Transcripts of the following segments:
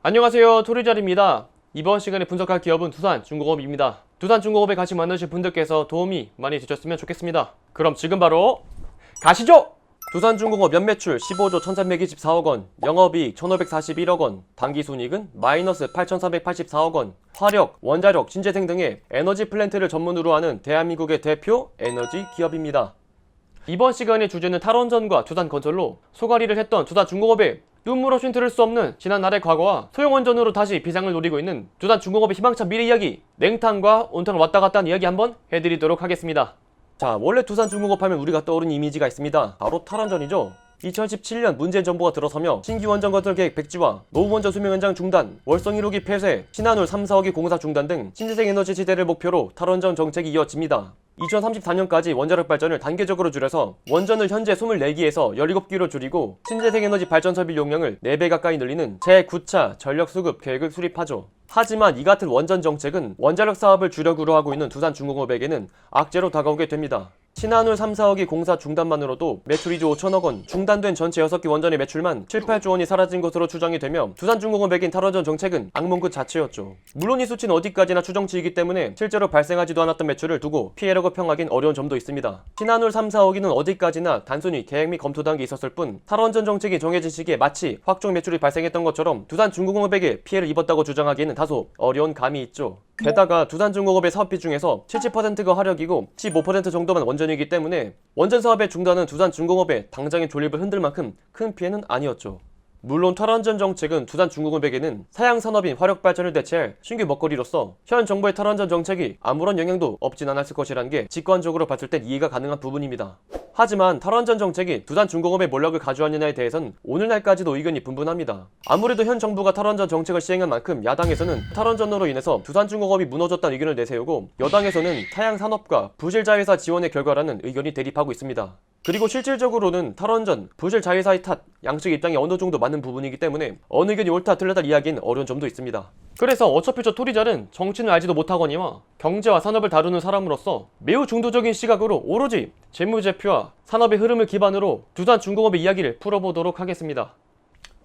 안녕하세요, 토리잘입니다. 이번 시간에 분석할 기업은 두산중공업입니다. 두산중공업에 같이 만나실 분들께서 도움이 많이 되셨으면 좋겠습니다. 그럼 지금 바로 가시죠! 두산중공업 연매출 15조 1324억원, 영업이익 1541억원, 당기순이익은 마이너스 8384억원, 화력, 원자력, 신재생 등의 에너지 플랜트를 전문으로 하는 대한민국의 대표 에너지 기업입니다. 이번 시간의 주제는 탈원전과 두산건설로 소가리를 했던 두산중공업의 눈물 없인 들을 수 없는 지난날의 과거와 소형원전으로 다시 비상을 노리고 있는 두산중공업의 희망찬 미래 이야기, 냉탕과 온탕을 왔다 갔다 하는 이야기 한번 해드리도록 하겠습니다. 자, 원래 두산중공업 하면 우리가 떠오르는 이미지가 있습니다. 바로 탈원전이죠. 2017년 문재인 정부가 들어서며 신규 원전 건설 계획 백지화, 노후원전 수명 연장 중단, 월성 1호기 폐쇄, 신한울 3, 4호기 공사 중단 등 신재생 에너지 시대를 목표로 탈원전 정책이 이어집니다. 2034년까지 원자력 발전을 단계적으로 줄여서 원전을 현재 24기에서 17기로 줄이고 신재생 에너지 발전 설비 용량을 4배 가까이 늘리는 제9차 전력 수급 계획을 수립하죠. 하지만 이 같은 원전 정책은 원자력 사업을 주력으로 하고 있는 두산중공업에게는 악재로 다가오게 됩니다. 신한울 3, 4호기 공사 중단만으로도 매출 2조 5천억원, 중단된 전체 6기 원전의 매출만 7, 8조 원이 사라진 것으로 추정이 되며 두산중공업에겐 탈원전 정책은 악몽 그 자체였죠. 물론 이 수치는 어디까지나 추정치이기 때문에 실제로 발생하지도 않았던 매출을 두고 피해라고 평하긴 어려운 점도 있습니다. 신한울 3, 4호기는 어디까지나 단순히 계획 및 검토 단계에 있었을 뿐 탈원전 정책이 정해진 시기에 마치 확정 매출이 발생했던 것처럼 두산중공업에게 피해를 입었다고 주장하기에는 다소 어려운 감이 있죠. 게다가 두산중공업의 사업비 중에서 70%가 화력이고 15% 정도만 원전이기 때문에 원전 사업의 중단은 두산중공업의 당장의 존립을 흔들 만큼 큰 피해는 아니었죠. 물론 탈원전 정책은 두산중공업에게는 사양산업인 화력발전을 대체할 신규 먹거리로서 현 정부의 탈원전 정책이 아무런 영향도 없진 않았을 것이라는 게 직관적으로 봤을 땐 이해가 가능한 부분입니다. 하지만 탈원전 정책이 두산중공업의 몰락을 가져왔느냐에 대해서는 오늘날까지도 의견이 분분합니다. 아무래도 현 정부가 탈원전 정책을 시행한 만큼 야당에서는 탈원전으로 인해서 두산중공업이 무너졌다는 의견을 내세우고 여당에서는 타양산업과 부실자회사 지원의 결과라는 의견이 대립하고 있습니다. 그리고 실질적으로는 탈원전, 부실자회사의 탓, 양측 입장이 어느 정도 맞는 부분이기 때문에 어느 의견이 옳다 틀렸다 이야기는 어려운 점도 있습니다. 그래서 어차피 저 토리잘은 정치는 알지도 못하거니와 경제와 산업을 다루는 사람으로서 매우 중도적인 시각으로 오로지 재무제표와 산업의 흐름을 기반으로 두산중공업의 이야기를 풀어보도록 하겠습니다.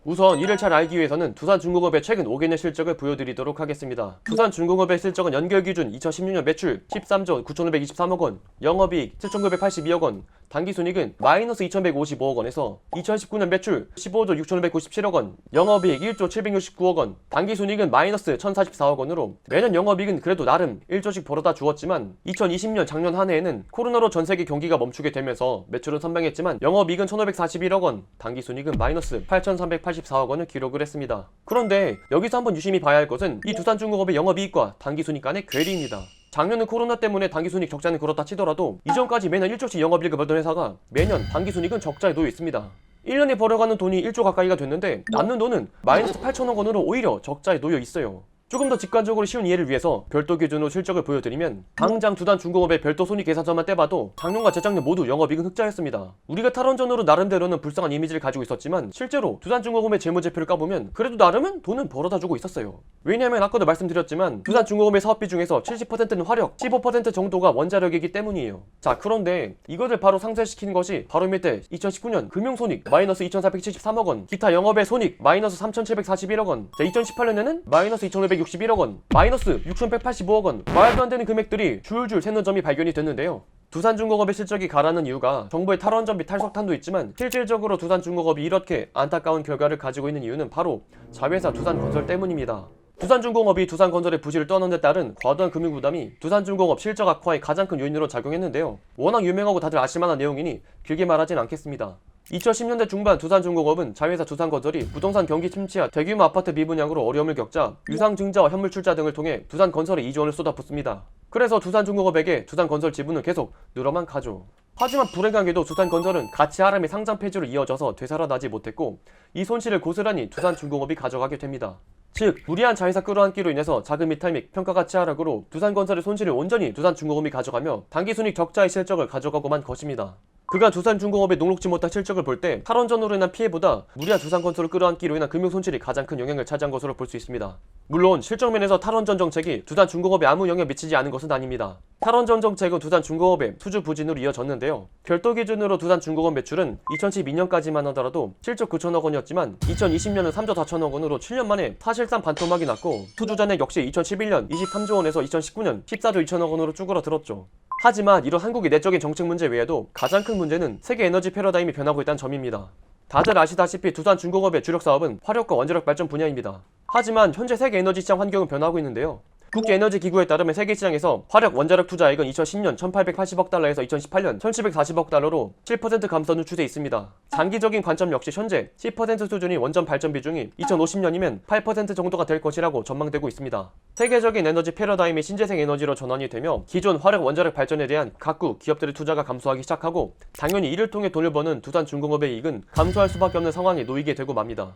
우선 이를 잘 알기 위해서는 두산중공업의 최근 5개년 실적을 보여드리도록 하겠습니다. 두산중공업의 실적은 연결 기준 2016년 매출 13조 9,523억원, 영업이익 7,982억원, 당기순이익은 마이너스 2,155억원에서 2019년 매출 15조 6,597억원, 영업이익 1조 769억원, 당기순이익은 마이너스 1,044억원으로 매년 영업이익은 그래도 나름 1조씩 벌어다 주었지만 2020년 작년 한 해에는 코로나로 전세계 경기가 멈추게 되면서 매출은 선방했지만 영업이익은 1,541억원, 당기순이익은 마이너스 8,384억원을 기록을 했습니다. 그런데 여기서 한번 유심히 봐야 할 것은 이 두산중공업의 영업이익과 당기순이익 간의 괴리입니다. 작년은 코로나 때문에 당기순이익 적자는 그렇다 치더라도 이전까지 매년 1조씩 영업이익을 벌던 회사가 매년 당기순이익은 적자에 놓여 있습니다. 1년에 벌어가는 돈이 1조 가까이가 됐는데 남는 돈은 마이너스 8천억원으로 오히려 적자에 놓여 있어요. 조금 더 직관적으로 쉬운 이해를 위해서 별도 기준으로 실적을 보여드리면 당장 두산중공업의 별도 손익 계산서만 떼봐도 작년과 재작년 모두 영업이익은 흑자였습니다. 우리가 탈원전으로 나름대로는 불쌍한 이미지를 가지고 있었지만 실제로 두산중공업의 재무제표를 까보면 그래도 나름은 돈은 벌어다주고 있었어요. 왜냐하면 아까도 말씀드렸지만 두산중공업의 사업비 중에서 70%는 화력, 15% 정도가 원자력이기 때문이에요. 자, 그런데 이것을 바로 상쇄시키는 것이 바로 밑에 2019년 금융손익 마이너스 2,473억원, 기타 영업의 손익 마이너스 3,741억원, 2018년에는 마이너스 2,561억원, 마이너스 6,185억원, 말도 안 되는 금액들이 줄줄 새는 점이 발견이 됐는데요. 두산중공업의 실적이 가라는 이유가 정부의 탈원전 및 탈석탄도 있지만 실질적으로 두산중공업이 이렇게 안타까운 결과를 가지고 있는 이유는 바로 자회사 두산건설 때문입니다. 두산중공업이 두산건설의 부실을 떠난 데 따른 과도한 금융부담이 두산중공업 실적 악화의 가장 큰 요인으로 작용했는데요. 워낙 유명하고 다들 아실만한 내용이니 길게 말하진 않겠습니다. 2010년대 중반 두산중공업은 자회사 두산건설이 부동산 경기 침체와 대규모 아파트 미분양으로 어려움을 겪자 유상증자와 현물 출자 등을 통해 두산건설에 이전을 쏟아붓습니다. 그래서 두산중공업에게 두산건설 지분은 계속 늘어만 가죠. 하지만 불행하게도 두산건설은 가치 하락의 상장 폐지로 이어져서 되살아나지 못했고 이 손실을 고스란히 두산중공업이 가져가게 됩니다. 즉 무리한 자회사 끌어안기로 인해서 자금 이탈 및 평가가치 하락으로 두산건설의 손실을 온전히 두산중공업이 가져가며 당기순이익 적자의 실적을 가져가고만 것입니다. 그간 두산중공업의 녹록지 못한 실적을 볼 때 탈원전으로 인한 피해보다 무리한 두산건설을 끌어안기로 인한 금융손실이 가장 큰 영향을 차지한 것으로 볼 수 있습니다. 물론 실적면에서 탈원전 정책이 두산중공업에 아무 영향을 미치지 않은 것은 아닙니다. 탈원전 정책은 두산중공업의 수주 부진으로 이어졌는데요. 별도 기준으로 두산중공업 매출은 2012년까지만 하더라도 7조 9천억 원이었지만 2020년은 3조 4천억 원으로 7년 만에 사실상 반토막이 났고 수주 잔액 역시 2011년 23조 원에서 2019년 14조 2천억 원으로 쭈그러들었죠. 하지만 이런 한국의 내적인 정책 문제 외에도 가장 큰 문제는 세계 에너지 패러다임이 변하고 있다는 점입니다. 다들 아시다시피 두산중공업의 주력 사업은 화력과 원자력 발전 분야입니다. 하지만 현재 세계 에너지 시장 환경은 변하고 있는데요. 국제에너지기구에 따르면 세계 시장에서 화력 원자력 투자액은 2010년 1880억 달러에서 2018년 1740억 달러로 7% 감소하는 추세에 있습니다. 장기적인 관점 역시 현재 10% 수준인 원전 발전 비중이 2050년이면 8% 정도가 될 것이라고 전망되고 있습니다. 세계적인 에너지 패러다임이 신재생 에너지로 전환이 되며 기존 화력 원자력 발전에 대한 각국 기업들의 투자가 감소하기 시작하고 당연히 이를 통해 돈을 버는 두산중공업의 이익은 감소할 수밖에 없는 상황에 놓이게 되고 맙니다.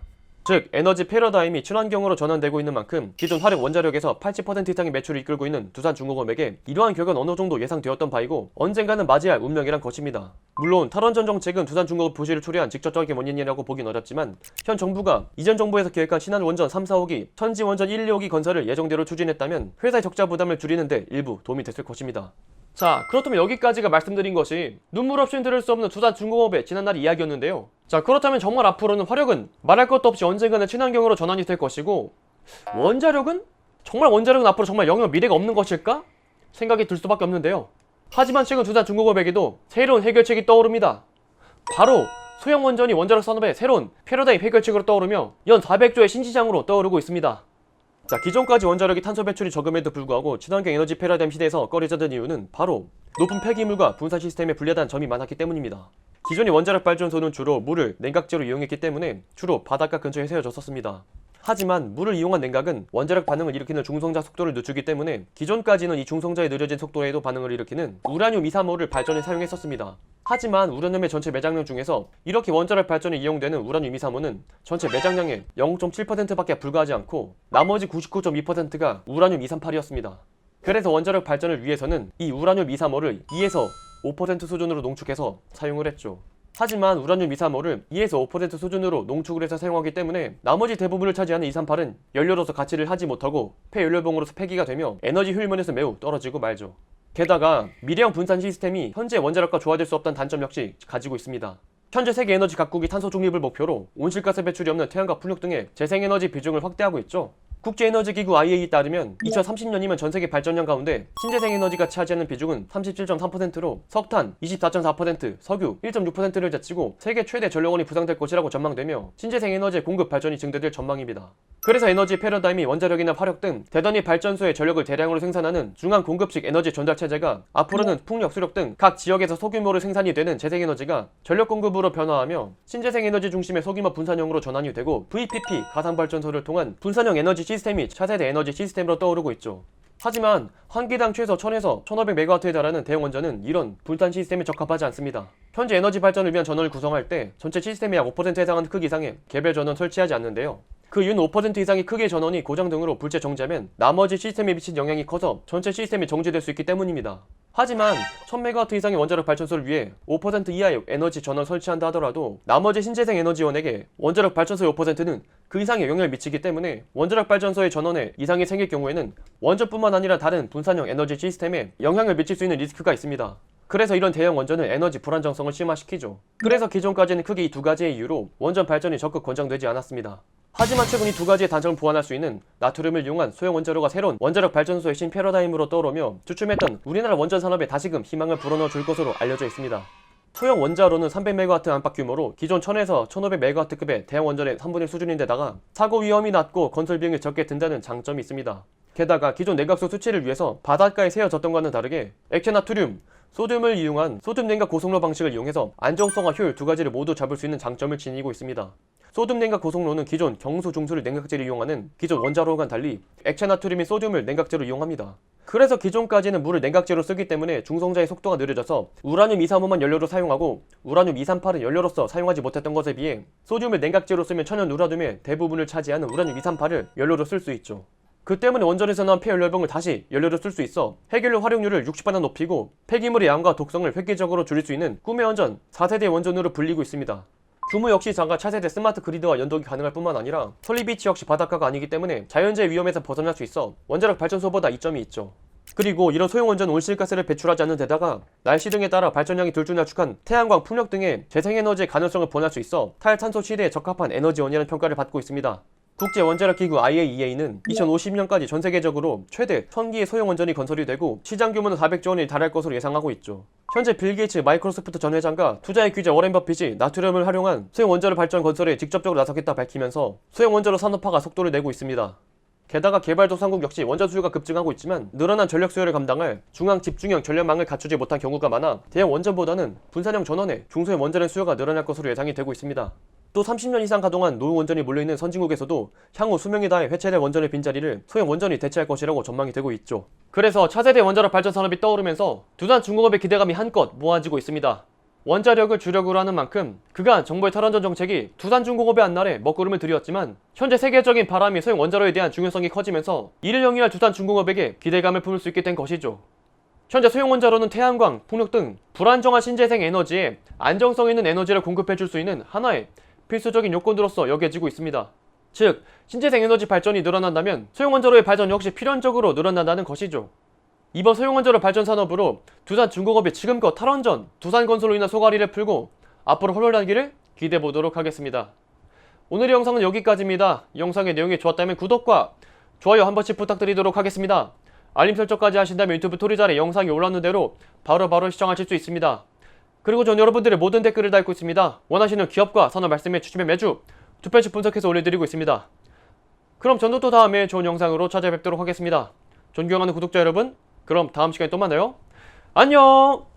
즉 에너지 패러다임이 친환경으로 전환되고 있는 만큼 기존 화력 원자력에서 80% 이상의 매출을 이끌고 있는 두산중공업에게 이러한 격은 어느 정도 예상되었던 바이고 언젠가는 맞이해야 할 운명이란 것입니다. 물론 탈원전 정책은 두산중공업 부실을 초래한 직접적인 원인이라고 보긴 어렵지만 현 정부가 이전 정부에서 계획한 신한원전 3, 4호기, 천지원전 1, 2호기 건설을 예정대로 추진했다면 회사의 적자 부담을 줄이는데 일부 도움이 됐을 것입니다. 자, 그렇다면 여기까지가 말씀드린 것이 눈물 없이는 들을 수 없는 두산중공업의 지난날 이야기였는데요. 자, 그렇다면 정말 앞으로는 화력은 말할 것도 없이 언젠가는 친환경으로 전환이 될 것이고 원자력은? 정말 원자력은 앞으로 정말 영영 미래가 없는 것일까? 생각이 들 수밖에 없는데요. 하지만 최근 두산중공업에게도 새로운 해결책이 떠오릅니다. 바로 소형원전이 원자력 산업의 새로운 패러다임 해결책으로 떠오르며 연 400조의 신시장으로 떠오르고 있습니다. 자, 기존까지 원자력이 탄소 배출이 적음에도 불구하고 친환경 에너지 패러다임 시대에서 꺼려졌던 이유는 바로 높은 폐기물과 분산 시스템에 불리하다는 점이 많았기 때문입니다. 기존의 원자력 발전소는 주로 물을 냉각제로 이용했기 때문에 주로 바닷가 근처에 세워졌었습니다. 하지만 물을 이용한 냉각은 원자력 반응을 일으키는 중성자 속도를 늦추기 때문에 기존까지는 이 중성자의 느려진 속도에도 반응을 일으키는 우라늄 235를 발전에 사용했었습니다. 하지만 우라늄의 전체 매장량 중에서 이렇게 원자력 발전에 이용되는 우라늄 235는 전체 매장량의 0.7%밖에 불과하지 않고 나머지 99.2%가 우라늄 238이었습니다. 그래서 원자력 발전을 위해서는 이 우라늄 235를 2에서 5% 수준으로 농축해서 사용을 했죠. 하지만 우라늄 235를 2에서 5% 수준으로 농축을 해서 사용하기 때문에 나머지 대부분을 차지하는 238은 연료로서 가치를 하지 못하고 폐연료봉으로서 폐기가 되며 에너지 효율면에서 매우 떨어지고 말죠. 게다가 미래형 분산 시스템이 현재 원자력과 조화될 수 없다는 단점 역시 가지고 있습니다. 현재 세계 에너지 각국이 탄소 중립을 목표로 온실가스 배출이 없는 태양과 풍력 등의 재생에너지 비중을 확대하고 있죠. 국제에너지기구 IEA에 따르면 2030년이면 전세계 발전량 가운데 신재생에너지가 차지하는 비중은 37.3%로 석탄 24.4%, 석유 1.6%를 제치고 세계 최대 전력원이 부상될 것이라고 전망되며 신재생에너지의 공급 발전이 증대될 전망입니다. 그래서 에너지 패러다임이 원자력이나 화력 등 대단위 발전소의 전력을 대량으로 생산하는 중앙 공급식 에너지 전달 체제가 앞으로는 풍력, 수력 등 각 지역에서 소규모로 생산이 되는 재생에너지가 전력 공급으로 변화하며 신재생에너지 중심의 소규모 분산형으로 전환이 되고 VPP 가상발전소를 통한 분산형 에너지 시스템이 차세대 에너지 시스템으로 떠오르고 있죠. 하지만 한 기당 최소 1000에서 1500MW에 달하는 대형 원전은 이런 분산 시스템에 적합하지 않습니다. 현재 에너지 발전을 위한 전원을 구성할 때 전체 시스템의 약 5% 해당하는 크기 이상의 개별 전원 설치하지 않는데요. 그 이유는 5% 이상의 크기의 전원이 고장 등으로 불체 정지하면 나머지 시스템에 미친 영향이 커서 전체 시스템이 정지될 수 있기 때문입니다. 하지만 1000MW 이상의 원자력 발전소를 위해 5% 이하의 에너지 전원 설치한다 하더라도 나머지 신재생 에너지원에게 원자력 발전소의 5%는 그 이상의 영향을 미치기 때문에 원자력 발전소의 전원에 이상이 생길 경우에는 원전뿐만 아니라 다른 분산형 에너지 시스템에 영향을 미칠 수 있는 리스크가 있습니다. 그래서 이런 대형 원전은 에너지 불안정성을 심화시키죠. 그래서 기존까지는 크게 이 두 가지의 이유로 원전 발전이 적극 권장되지 않았습니다. 하지만 최근 이 두 가지의 단점을 보완할 수 있는 나트륨을 이용한 소형 원자로가 새로운 원자력 발전소의 신 패러다임으로 떠오르며 주춤했던 우리나라 원전 산업에 다시금 희망을 불어넣어 줄 것으로 알려져 있습니다. 소형 원자로는 300MW 안팎 규모로 기존 1000에서 1500MW급의 대형 원전의 3분의 1 수준인데다가 사고 위험이 낮고 건설 비용이 적게 든다는 장점이 있습니다. 게다가 기존 냉각수 수치를 위해서 바닷가에 세워졌던 것과는 다르게 액체 나트륨, 소듐을 이용한 소듐 냉각 고속로 방식을 이용해서 안정성과 효율 두 가지를 모두 잡을 수 있는 장점을 지니고 있습니다. 소듐 냉각 고속로는 기존 경수, 중수를 냉각제로 이용하는 기존 원자로와는 달리 액체 나트륨이 소듐을 냉각제로 이용합니다. 그래서 기존까지는 물을 냉각제로 쓰기 때문에 중성자의 속도가 느려져서 우라늄 235만 연료로 사용하고 우라늄 238은 연료로서 사용하지 못했던 것에 비해 소듐을 냉각제로 쓰면 천연 우라늄의 대부분을 차지하는 우라늄 238을 연료로 쓸 수 있죠. 그 때문에 원전에서 나온 폐연료병을 다시 연료로 쓸 수 있어 핵연료 활용률을 60배나 높이고 폐기물의 양과 독성을 획기적으로 줄일 수 있는 꿈의 원전 4세대 원전으로 불리고 있습니다. 규모 역시 장가 차세대 스마트 그리드와 연동이 가능할 뿐만 아니라 설립위치 역시 바닷가가 아니기 때문에 자연재해 위험에서 벗어날 수 있어 원자력 발전소보다 이점이 있죠. 그리고 이런 소형 원전 온실가스를 배출하지 않는 데다가 날씨 등에 따라 발전량이 들쭉날쭉한 태양광, 풍력 등의 재생에너지의 가능성을 보완할 수 있어 탈탄소 시대에 적합한 에너지원이라는 평가를 받고 있습니다. 국제원자력기구 IAEA는 2050년까지 전 세계적으로 최대 1000기의 소형 원전이 건설이 되고 시장 규모는 400조 원이 달할 것으로 예상하고 있죠. 현재 빌 게이츠 마이크로소프트 전 회장과 투자의 귀재 워렌 버핏이 나트륨을 활용한 소형 원자력 발전 건설에 직접적으로 나서겠다 밝히면서 소형 원자로 산업화가 속도를 내고 있습니다. 게다가 개발도상국 역시 원전 수요가 급증하고 있지만 늘어난 전력 수요를 감당할 중앙 집중형 전력망을 갖추지 못한 경우가 많아 대형 원전보다는 분산형 전원의 중소형 원전의 수요가 늘어날 것으로 예상이 되고 있습니다. 또 30년 이상 가동한 노후 원전이 몰려있는 선진국에서도 향후 수명이 다해 회체될 원전의 빈자리를 소형 원전이 대체할 것이라고 전망이 되고 있죠. 그래서 차세대 원자력 발전 산업이 떠오르면서 두산중공업의 기대감이 한껏 모아지고 있습니다. 원자력을 주력으로 하는 만큼 그간 정부의 탈원전 정책이 두산중공업의 앞날에 먹구름을 들이었지만 현재 세계적인 바람이 소형 원자로에 대한 중요성이 커지면서 이를 영위할 두산중공업에게 기대감을 품을 수 있게 된 것이죠. 현재 소형 원자로는 태양광, 풍력 등 불안정한 신재생 에너지에 안정성 있는 에너지를 공급해줄 수 있는 하나의 필수적인 요건으로서 여겨지고 있습니다. 즉, 신재생 에너지 발전이 늘어난다면 소형원자로의 발전 역시 필연적으로 늘어난다는 것이죠. 이번 소형원자로 발전 산업으로 두산중공업이 지금껏 탈원전, 두산건설로 인한 소가리를 풀고 앞으로 활발하기를 기대해보도록 하겠습니다. 오늘의 영상은 여기까지입니다. 이 영상의 내용이 좋았다면 구독과 좋아요 한 번씩 부탁드리도록 하겠습니다. 알림 설정까지 하신다면 유튜브 토리잘에 영상이 올라오는 대로 바로바로 시청하실 수 있습니다. 그리고 전 여러분들의 모든 댓글을 달고 있습니다. 원하시는 기업과 산업 말씀해 주시면 매주 2편씩 분석해서 올려드리고 있습니다. 그럼 저는 또 다음에 좋은 영상으로 찾아뵙도록 하겠습니다. 존경하는 구독자 여러분, 그럼 다음 시간에 또 만나요. 안녕!